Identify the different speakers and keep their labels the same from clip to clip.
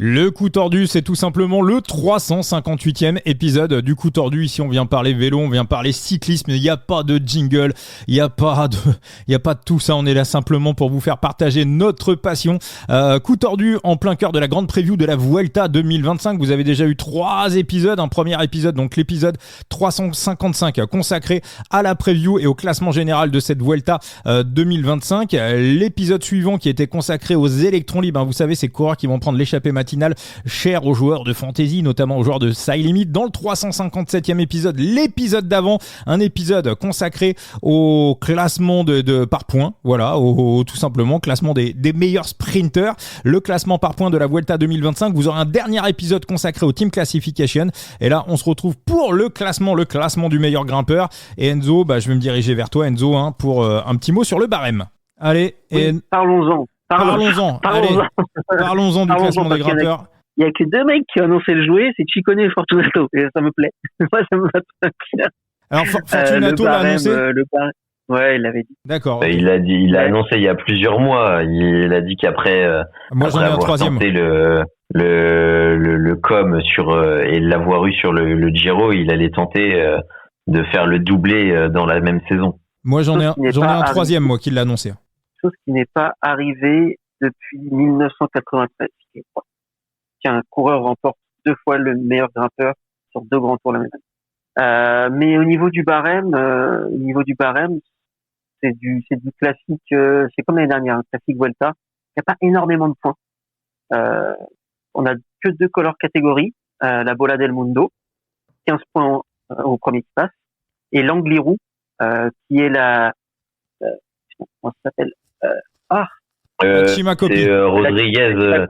Speaker 1: Le coup tordu, c'est tout simplement le 358e épisode du coup tordu. Ici, on vient parler vélo, on vient parler cyclisme. Il n'y a pas de jingle, il n'y a pas de tout ça. On est là simplement pour vous faire partager notre passion. Coup tordu en plein cœur de la grande preview de la Vuelta 2025. Vous avez déjà eu 3 épisodes. Un premier épisode, donc l'épisode 355, consacré à la preview et au classement général de cette Vuelta 2025. L'épisode suivant qui était consacré aux électrons libres. Vous savez, ces coureurs qui vont prendre l'échappée matinale cher aux joueurs de fantasy, notamment aux joueurs de Side Limit. Dans le 357e épisode, l'épisode d'avant, un épisode consacré au classement de par points, voilà, tout simplement classement des meilleurs sprinters, le classement par points de la Vuelta 2025. Vous aurez un dernier épisode consacré au Team Classification, et là on se retrouve pour le classement du meilleur grimpeur. Et Enzo, je vais me diriger vers toi, Enzo, pour un petit mot sur le barème. Allez,
Speaker 2: oui, parlons-en
Speaker 1: du classement des grimpeurs.
Speaker 2: Il n'y a que 2 mecs qui ont annoncé le jouer, c'est Ciccone et Fortunato. Et ça me plaît. Moi, ça me va très bien.
Speaker 1: Alors, Fortunato l'a annoncé.
Speaker 2: Ouais, il l'avait dit.
Speaker 1: D'accord.
Speaker 3: Il l'a annoncé il y a plusieurs mois. Il a dit qu'après,
Speaker 1: moi, j'en ai un troisième.
Speaker 3: Tenté le com et l'avoir eu sur le Giro, il allait tenter de faire le doublé dans la même sain.
Speaker 1: Moi, j'en ai un troisième, moi, qui l'a annoncé.
Speaker 2: Chose qui n'est pas arrivée depuis 1993, qu'un coureur remporte 2 fois le meilleur grimpeur sur 2 grands tours la même année. Mais au niveau du barème, c'est du classique, c'est comme l'année dernière, un classique Vuelta. Il n'y a pas énormément de points. On a que 2 color catégories, la Bola del Mundo, 15 points au premier qui passe, et l'Angliru, qui est comment ça s'appelle?
Speaker 1: La Cima Coppi.
Speaker 3: C'est Rodriguez.
Speaker 2: La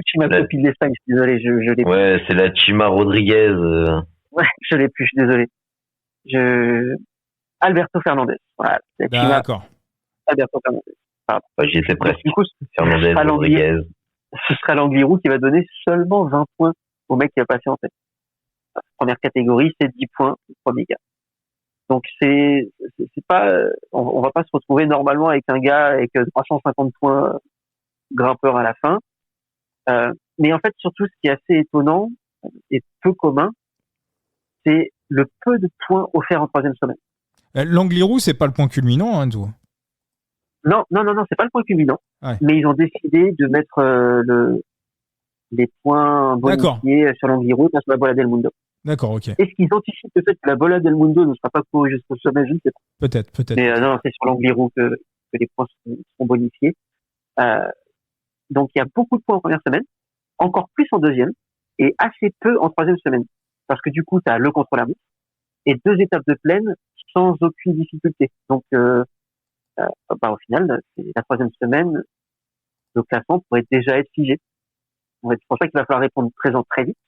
Speaker 2: Cima Coppi de l'Espagne, je suis désolé, je l'ai plus.
Speaker 3: Ouais, c'est la Cima Rodriguez.
Speaker 2: Ouais, je l'ai plus, je suis désolé. Alberto Fernandez. Voilà.
Speaker 1: D'accord.
Speaker 2: Alberto Fernandez.
Speaker 3: J'y étais presque.
Speaker 2: Du coup,
Speaker 3: Fernandez, Rodriguez.
Speaker 2: Ce sera l'Angliru qui va donner seulement 20 points au mec qui va passer en tête. Première catégorie, c'est 10 points au premier gars. Donc c'est pas, on va pas se retrouver normalement avec un gars avec 350 points grimpeur à la fin. Mais en fait, surtout, ce qui est assez étonnant et peu commun, c'est le peu de points offerts en 3e semaine.
Speaker 1: L'Angliru, c'est pas le point culminant, Enzo.
Speaker 2: Non, c'est pas le point culminant.
Speaker 1: Ouais.
Speaker 2: Mais ils ont décidé de mettre les points bonifiés sur l'Angliru sur la Bola del Mundo.
Speaker 1: D'accord, ok.
Speaker 2: Est-ce qu'ils anticipent le fait que la Bola del Mundo ne sera pas courue jusqu'au sommet? Je ne sais pas.
Speaker 1: Peut-être.
Speaker 2: Mais non, c'est sur l'Angliru que les points seront bonifiés. Donc il y a beaucoup de points en première semaine, encore plus en deuxième, et assez peu en 3e semaine. Parce que du coup, tu as le contre-la-montre et 2 étapes de plaine sans aucune difficulté. Donc au final, c'est la 3e semaine, le classement pourrait déjà être figé. C'est pour ça qu'il va falloir répondre présent très vite.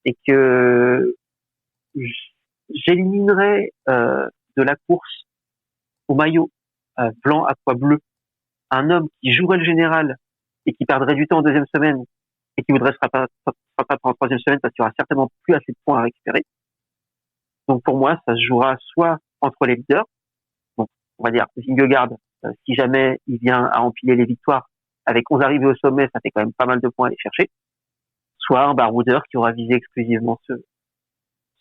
Speaker 2: Et que j'éliminerais de la course au maillot blanc, aqua, bleu un homme qui jouerait le général et qui perdrait du temps en 2e semaine et qui voudrait se rattraper en 3e semaine parce qu'il y aura certainement plus assez de points à récupérer. Donc pour moi, ça se jouera soit entre les leaders, donc on va dire Vingegaard, si jamais il vient à empiler les victoires, avec 11 arrivées au sommet, ça fait quand même pas mal de points à aller chercher, soit un baroudeur qui aura visé exclusivement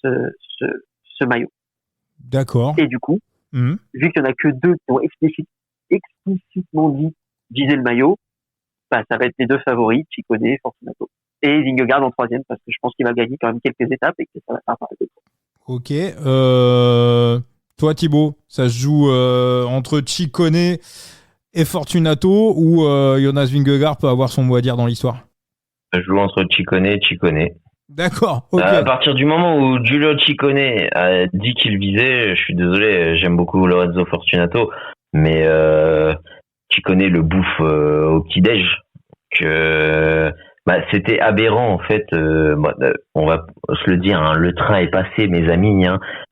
Speaker 2: ce maillot.
Speaker 1: D'accord.
Speaker 2: Et du coup, vu qu'il n'y en a que 2 qui ont explicitement dit viser le maillot, ça va être les 2 favoris, Ciccone et Fortunato. Et Vingegaard en 3e, parce que je pense qu'il va gagner quand même quelques étapes et que ça va faire un peu.
Speaker 1: Ok. Toi, Thibaut, ça se joue entre Ciccone et Fortunato, ou Jonas Vingegaard peut avoir son mot à dire dans l'histoire?
Speaker 3: Ça joue entre Ciccone et Ciccone.
Speaker 1: D'accord, ok.
Speaker 3: À partir du moment où Giulio Ciccone a dit qu'il visait, je suis désolé, j'aime beaucoup Lorenzo Fortunato, mais Ciccone le bouffe au petit-déj. C'était aberrant en fait. On va se le dire, hein, le train est passé, mes amis.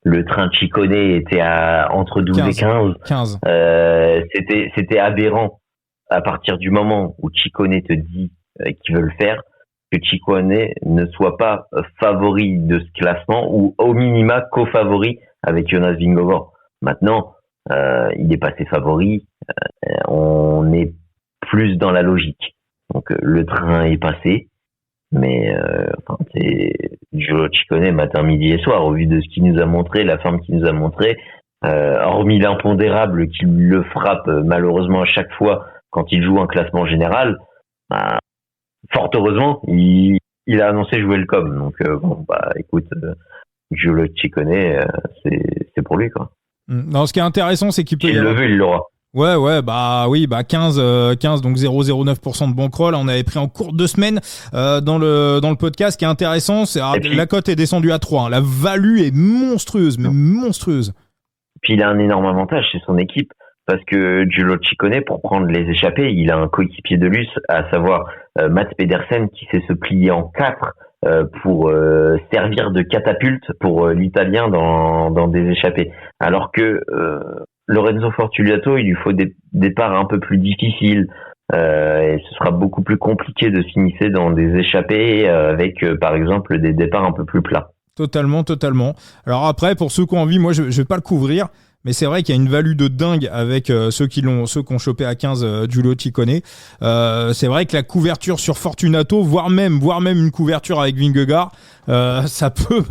Speaker 3: Le train de Ciccone était entre 12 et 15. C'était aberrant à partir du moment où Ciccone te dit qu'il veut le faire, que Ciccone ne soit pas favori de ce classement ou au minima co-favori avec Jonas Vingegaard. Maintenant, il est passé favori. On est plus dans la logique. Donc le train est passé, mais Giulio Ciccone matin, midi et soir, au vu de ce qu'il nous a montré, la forme qu'il nous a montré, hormis l'impondérable qui le frappe malheureusement à chaque fois quand il joue un classement général, fort heureusement, il a annoncé jouer le com. Donc écoute, Giulio Ciccone, c'est pour lui quoi.
Speaker 1: Non, ce qui est intéressant, c'est qu'il peut.
Speaker 3: S'il le veut, il l'aura.
Speaker 1: Ouais, 15, donc 0,09% de bankroll. On avait pris en cours de 2 semaines dans le podcast. Ce qui est intéressant, c'est la cote est descendue à 3. Hein. La value est monstrueuse, mais monstrueuse.
Speaker 3: Puis il a un énorme avantage, c'est son équipe, parce que Giulio Ciccone, pour prendre les échappées, il a un coéquipier de luxe, à savoir Mats Pedersen, qui sait se plier en 4 pour servir de catapulte pour l'Italien dans des échappées. Alors que Lorenzo Fortunato, il lui faut des départs un peu plus difficiles et ce sera beaucoup plus compliqué de s'immiscer dans des échappées avec par exemple des départs un peu plus plats.
Speaker 1: Totalement. Alors après, pour ceux qui ont envie, moi je vais pas le couvrir, mais c'est vrai qu'il y a une value de dingue avec ceux qui ont chopé à 15 Giulio Ciccone. C'est vrai que la couverture sur Fortunato, voire même une couverture avec Vingegaard, ça peut,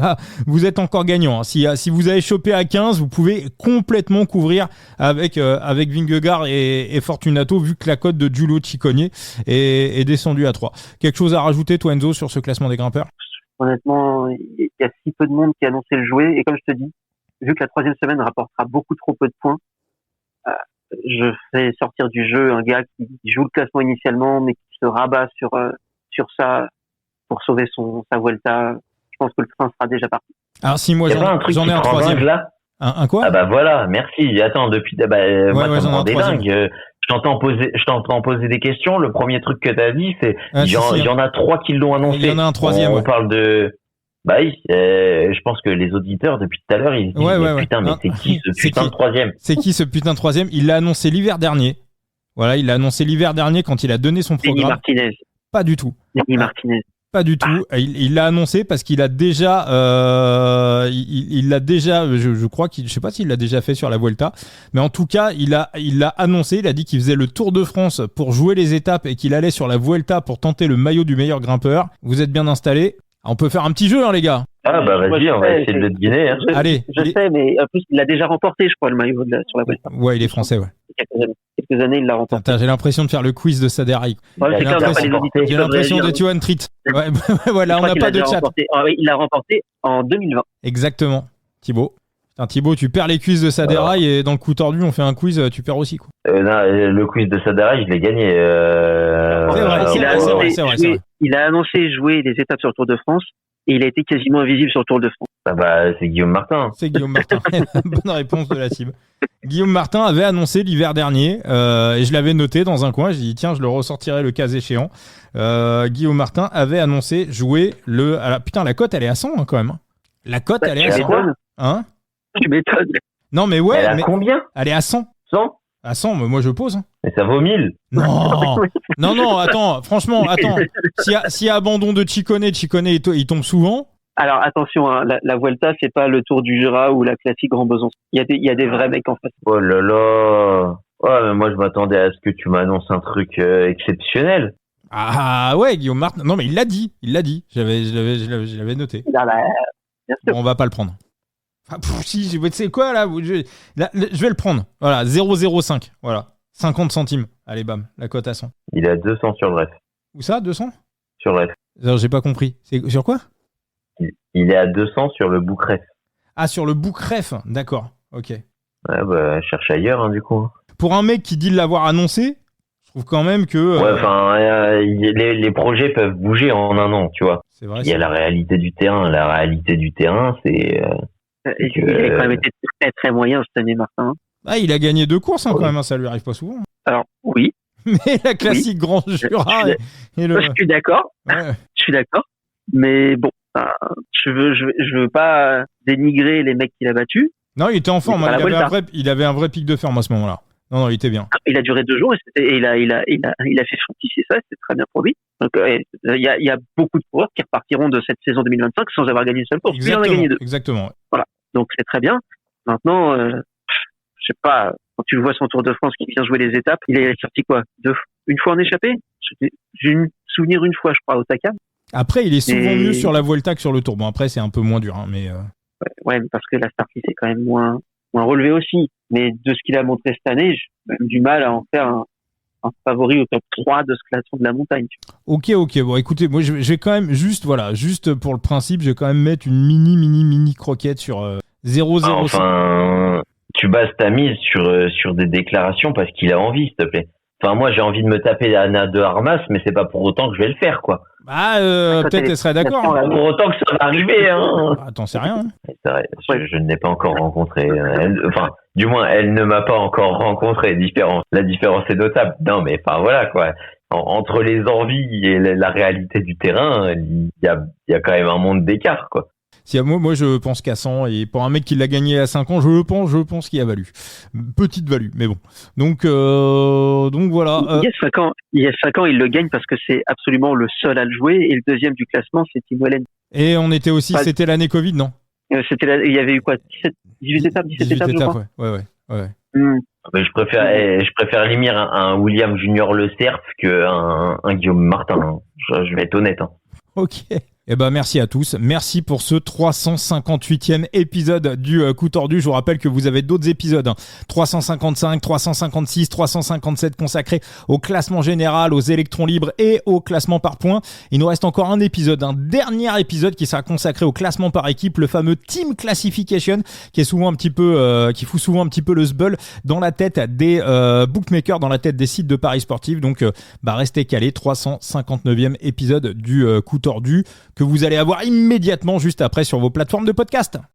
Speaker 1: vous êtes encore gagnant. Hein. Si vous avez chopé à 15, vous pouvez complètement couvrir avec Vingegaard et Fortunato, vu que la cote de Giulio Ciccone est descendue à 3. Quelque chose à rajouter, toi Enzo, sur ce classement des grimpeurs?
Speaker 2: Honnêtement, il y a si peu de monde qui a annoncé le jouer, et comme je te dis, vu que la 3e semaine rapportera beaucoup trop peu de points, je fais sortir du jeu un gars qui joue le classement initialement, mais qui se rabat sur ça pour sauver sa Vuelta. Je pense que le train sera déjà parti.
Speaker 1: Alors si moi j'en ai un 3e
Speaker 3: là.
Speaker 1: Un quoi?
Speaker 3: Ah bah voilà, merci. Attends, depuis moi ça me rend des dingues. Je t'entends poser des questions. Le premier truc que t'as dit, c'est il y en a 3 qui l'ont annoncé.
Speaker 1: Il y en a un 3e.
Speaker 3: On parle de. Bah oui, je pense que les auditeurs depuis tout à l'heure ils se disent putain mais c'est qui ce putain de 3e?
Speaker 1: C'est qui ce putain de 3e? Il l'a annoncé l'hiver dernier. Voilà, il l'a annoncé l'hiver dernier quand il a donné son programme.
Speaker 2: Martinez.
Speaker 1: Pas du tout.
Speaker 2: Martinez.
Speaker 1: Pas du tout. Il l'a annoncé parce qu'il a déjà, il l'a déjà. Je crois je sais pas s'il l'a déjà fait sur la Vuelta, mais en tout cas, il l'a annoncé. Il a dit qu'il faisait le Tour de France pour jouer les étapes et qu'il allait sur la Vuelta pour tenter le maillot du meilleur grimpeur. Vous êtes bien installés? On peut faire un petit jeu, hein, les gars.
Speaker 3: Ah bah vas-y, on va essayer de le deviner. Hein.
Speaker 1: Allez.
Speaker 2: Je sais, mais en plus, il l'a déjà remporté, je crois, le maillot sur la Vuelta.
Speaker 1: Ouais, il est français, ouais.
Speaker 2: Quelques années, il l'a remporté.
Speaker 1: J'ai l'impression de faire le quiz de Saderaï.
Speaker 2: J'ai
Speaker 1: l'impression d'être Johan Tritt. Ouais, voilà, on n'a pas de chat.
Speaker 2: Il l'a remporté en 2020.
Speaker 1: Exactement, Thibaut. Thibaut, tu perds les quiz de Saderaï et dans le coup tordu, on fait un quiz, tu perds aussi. Quoi.
Speaker 3: Non, le quiz de Saderaï, je l'ai gagné.
Speaker 1: C'est vrai.
Speaker 2: Il a annoncé jouer les étapes sur le Tour de France et il a été quasiment invisible sur le Tour de France.
Speaker 3: Ah bah, c'est Guillaume Martin.
Speaker 1: C'est Guillaume Martin. Bonne réponse de la cible. Guillaume Martin avait annoncé l'hiver dernier et je l'avais noté dans un coin. J'ai dit tiens, je le ressortirai le cas échéant. Guillaume Martin avait annoncé jouer putain, la cote elle est à 100 hein, quand même. La cote elle est à 100. Hein?
Speaker 2: Tu m'étonnes.
Speaker 1: Non mais ouais.
Speaker 3: Elle est à combien?
Speaker 1: Elle est à 100.
Speaker 3: 100?
Speaker 1: À 100, mais moi je pose. Hein.
Speaker 3: Mais ça vaut 1000.
Speaker 1: Non, attends, franchement, s'il y a abandon de Ciccone, il tombe souvent.
Speaker 2: Alors attention, hein, la Vuelta, c'est pas le Tour du Jura ou la classique Grand Besançon. Il y a des vrais mecs en face.
Speaker 3: Oh là là. Ouais, mais moi je m'attendais à ce que tu m'annonces un truc exceptionnel.
Speaker 1: Ah ouais, Guillaume Martin. Non mais il l'a dit. Je l'avais noté.
Speaker 2: Bien sûr.
Speaker 1: Bon, on va pas le prendre. Si, c'est quoi là, je vais le prendre. Voilà, 0,05. Voilà, 50 centimes. Allez, bam, la cote à 100.
Speaker 3: Il est à 200 sur le ref.
Speaker 1: Où ça, 200?
Speaker 3: Sur le ref.
Speaker 1: Alors, j'ai pas compris. C'est sur quoi?
Speaker 3: Il est à 200 sur le book ref.
Speaker 1: Ah, sur le book ref, d'accord. Ok.
Speaker 3: Ouais, bah, cherche ailleurs, hein, du coup.
Speaker 1: Pour un mec qui dit l'avoir annoncé, je trouve quand même que.
Speaker 3: Ouais, enfin, les projets peuvent bouger en un an, tu vois.
Speaker 1: C'est vrai.
Speaker 3: Il y a la réalité du terrain. La réalité du terrain, c'est.
Speaker 2: Il a quand même été très très moyen cette année, Martin.
Speaker 1: Ah, il a gagné 2 courses hein, quand même, hein, ça lui arrive pas souvent.
Speaker 2: Alors, oui.
Speaker 1: Mais la classique Grand Jura.
Speaker 2: Je suis d'accord. Ouais. Je suis d'accord. Mais bon, je veux pas dénigrer les mecs qu'il a battus.
Speaker 1: Non, il était en forme. Il avait un vrai pic de forme à ce moment-là. Non, il était bien.
Speaker 2: Il a duré 2 jours et il a fait fructifier ça. C'était très bien pour lui. Donc, il y a beaucoup de coureurs qui repartiront de cette saison 2025 sans avoir gagné une seule course. Il en a gagné 2.
Speaker 1: Exactement.
Speaker 2: Voilà. Donc, c'est très bien. Maintenant, je sais pas, quand tu le vois son Tour de France qui vient jouer les étapes, il est sorti quoi? Une fois en échappé? J'ai eu souvenir une fois, je crois, au Takam.
Speaker 1: Après, il est souvent mieux sur la Vuelta que sur le Tour. Bon, après, c'est un peu moins dur, hein, mais.
Speaker 2: Ouais, mais parce que la Starkey c'est quand même moins relevé aussi. Mais de ce qu'il a montré cette année, j'ai même du mal à en faire un favori au top 3 de ce classement de la montagne.
Speaker 1: Ok. Bon, écoutez, moi, je vais quand même juste pour le principe, je vais quand même mettre une mini croquette sur 0-0.
Speaker 3: Enfin, tu bases ta mise sur des déclarations parce qu'il a envie, s'il te plaît. Enfin, moi, j'ai envie de me taper Anna de Armas, mais c'est pas pour autant que je vais le faire, quoi.
Speaker 1: Peut-être elle serait d'accord.
Speaker 3: Pas pour autant que ça va arriver, hein.
Speaker 1: Attends, c'est rien.
Speaker 3: C'est vrai, je ne l'ai pas encore rencontrée. Du moins, elle ne m'a pas encore rencontré. La différence est notable. Non, mais enfin, voilà, quoi. Entre les envies et la réalité du terrain, il y a quand même un monde d'écart, quoi.
Speaker 1: Moi, je pense qu'à 100, et pour un mec qui l'a gagné à 5 ans, je pense qu'il a valu. Petite value, mais bon. Donc voilà.
Speaker 2: Il y a 5 ans, il le gagne parce que c'est absolument le seul à le jouer, et le deuxième du classement, c'est Tim Wellens.
Speaker 1: Et on était aussi, c'était l'année Covid, non?
Speaker 2: Il y avait eu quoi? 18 étapes, je crois.
Speaker 1: Ouais.
Speaker 3: Mais je préfère limite un William Junior Le Cerf qu'un Guillaume Martin. Je vais être honnête.
Speaker 1: Ok. Eh ben, merci à tous. Merci pour ce 358e épisode du Coup Tordu. Je vous rappelle que vous avez d'autres épisodes, 355, 356, 357 consacrés au classement général, aux électrons libres et au classement par points. Il nous reste encore un dernier épisode qui sera consacré au classement par équipe, le fameux Team Classification, qui fout souvent un petit peu le sbeul dans la tête des bookmakers, dans la tête des sites de paris sportifs. Donc, restez calés. 359e épisode du Coup Tordu, que vous allez avoir immédiatement juste après sur vos plateformes de podcast.